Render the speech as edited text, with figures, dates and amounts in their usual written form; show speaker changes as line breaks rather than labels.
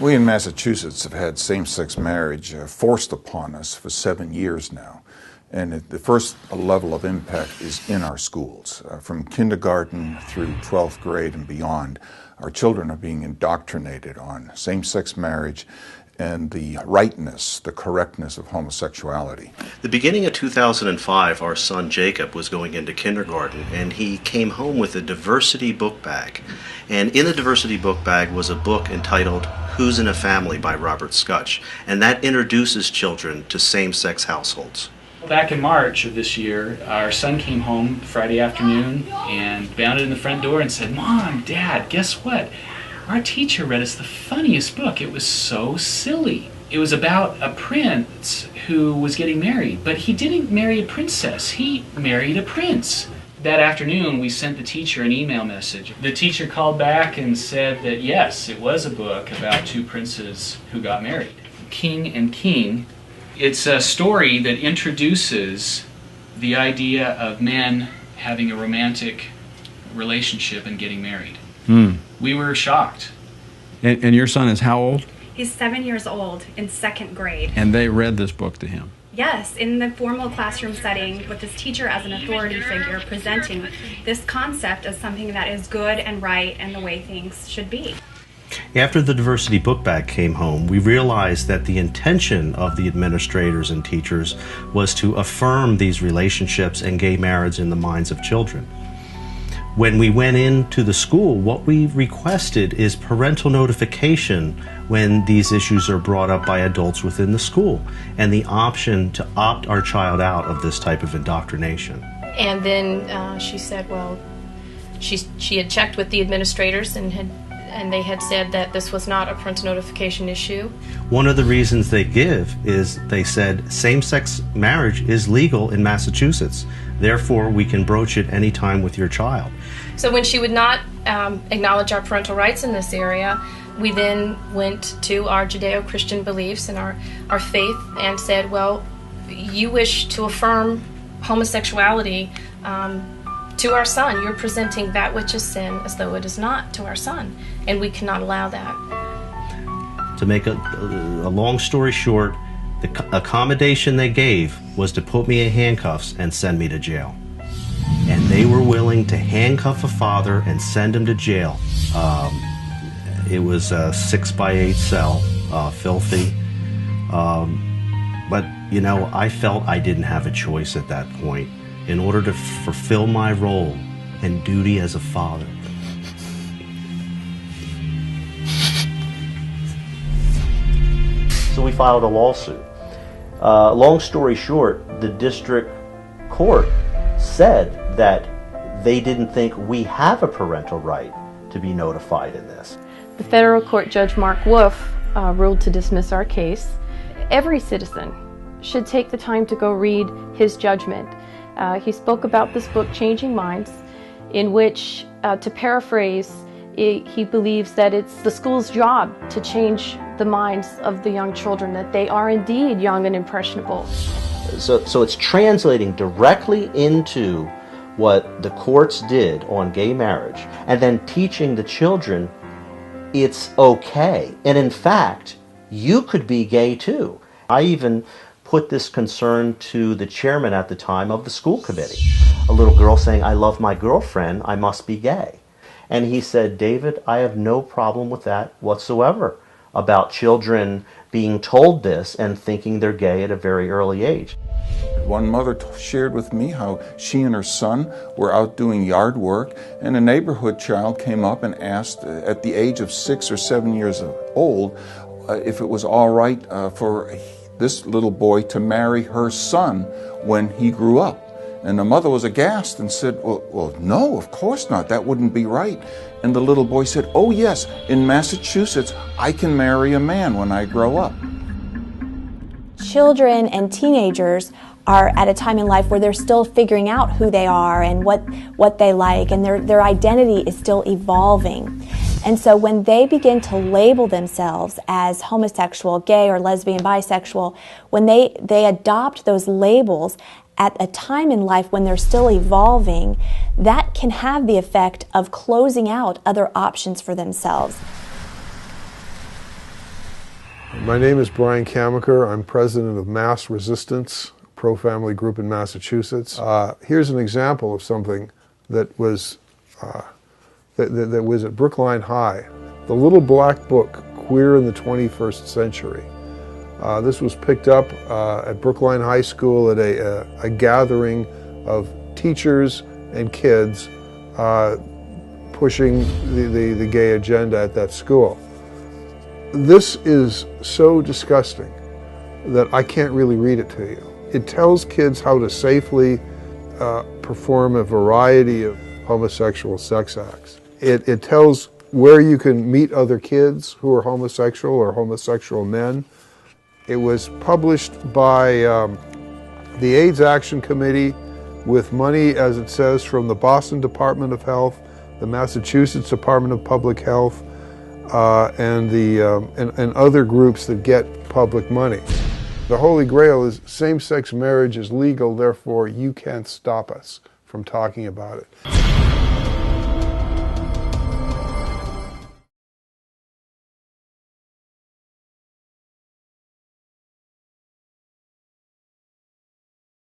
We in Massachusetts have had same-sex marriage forced upon us for 7 years now. And the first level of impact is in our schools. From kindergarten through 12th grade and beyond, our children are being indoctrinated on same-sex marriage and the rightness, the correctness of homosexuality.
The beginning of 2005, our son Jacob was going into kindergarten, and he came home with a diversity book bag. And in the diversity book bag was a book entitled Who's in a Family by Robert Scutch, and that introduces children to same-sex households.
Back in March of this year, our son came home Friday afternoon and bounded in the front door and said, "Mom, Dad, guess what? Our teacher read us the funniest book. It was so silly. It was about a prince who was getting married, but he didn't marry a princess. He married a prince." That afternoon, we sent the teacher an email message. The teacher called back and said that yes, it was a book about two princes who got married. King and King. It's a story that introduces the idea of men having a romantic relationship and getting married. We were shocked.
And your son is how old?
He's 7 years old, in 2nd grade.
And they read this book to him?
Yes, in the formal classroom setting with his teacher as an authority figure presenting this concept as something that is good and right and the way things should be.
After the diversity book bag came home, we realized that the intention of the administrators and teachers was to affirm these relationships and gay marriage in the minds of children. When we went into the school, what we requested is parental notification when these issues are brought up by adults within the school, and the option to opt our child out of this type of indoctrination.
And then she said, well, she had checked with the administrators and they had said that this was not a parental notification issue.
One of the reasons they give is they said same-sex marriage is legal in Massachusetts. Therefore, we can broach it anytime with your child.
So when she would not acknowledge our parental rights in this area, we then went to our Judeo-Christian beliefs and our faith and said, well, you wish to affirm homosexuality to our son. You're presenting that which is sin as though it is not to our son, and we cannot allow that.
To make a long story short, the accommodation they gave was to put me in handcuffs and send me to jail. And they were willing to handcuff a father and send him to jail. It was a 6x8 cell, filthy. But, you know, I felt I didn't have a choice at that point in order to fulfill my role and duty as a father. So we filed a lawsuit. Long story short, the district court said that they didn't think we have a parental right to be notified in this.
The federal court judge Mark Wolf ruled to dismiss our case. Every citizen should take the time to go read his judgment. He spoke about this book, Changing Minds, in which, to paraphrase, he believes that it's the school's job to change the minds of the young children, that they are indeed young and impressionable.
So it's translating directly into what the courts did on gay marriage, and then teaching the children it's okay. And in fact, you could be gay too. I even put this concern to the chairman at the time of the school committee. A little girl saying, "I love my girlfriend, I must be gay." And he said, "David, I have no problem with that whatsoever, about children being told this and thinking they're gay at a very early age."
One mother shared with me how she and her son were out doing yard work, and a neighborhood child came up and asked at the age of 6 or 7 years old if it was all right for this little boy to marry her son when he grew up. And the mother was aghast and said, well, no, of course not. That wouldn't be right. And the little boy said, "Oh yes, in Massachusetts, I can marry a man when I grow up."
Children and teenagers are at a time in life where they're still figuring out who they are and what they like, and their identity is still evolving. And so when they begin to label themselves as homosexual, gay, or lesbian, bisexual, when they adopt those labels at a time in life when they're still evolving, that can have the effect of closing out other options for themselves.
My name is Brian Kamaker. I'm president of Mass Resistance, a pro-family group in Massachusetts. Here's an example of something that was that was at Brookline High. The Little Black Book, Queer in the 21st Century. This was picked up at Brookline High School at a gathering of teachers and kids pushing the gay agenda at that school. This is so disgusting that I can't really read it to you. It tells kids how to safely perform a variety of homosexual sex acts. It tells where you can meet other kids who are homosexual or homosexual men. It was published by the AIDS Action Committee with money, as it says, from the Boston Department of Health, the Massachusetts Department of Public Health, and other groups that get public money. The Holy Grail is same-sex marriage is legal, therefore you can't stop us from talking about it.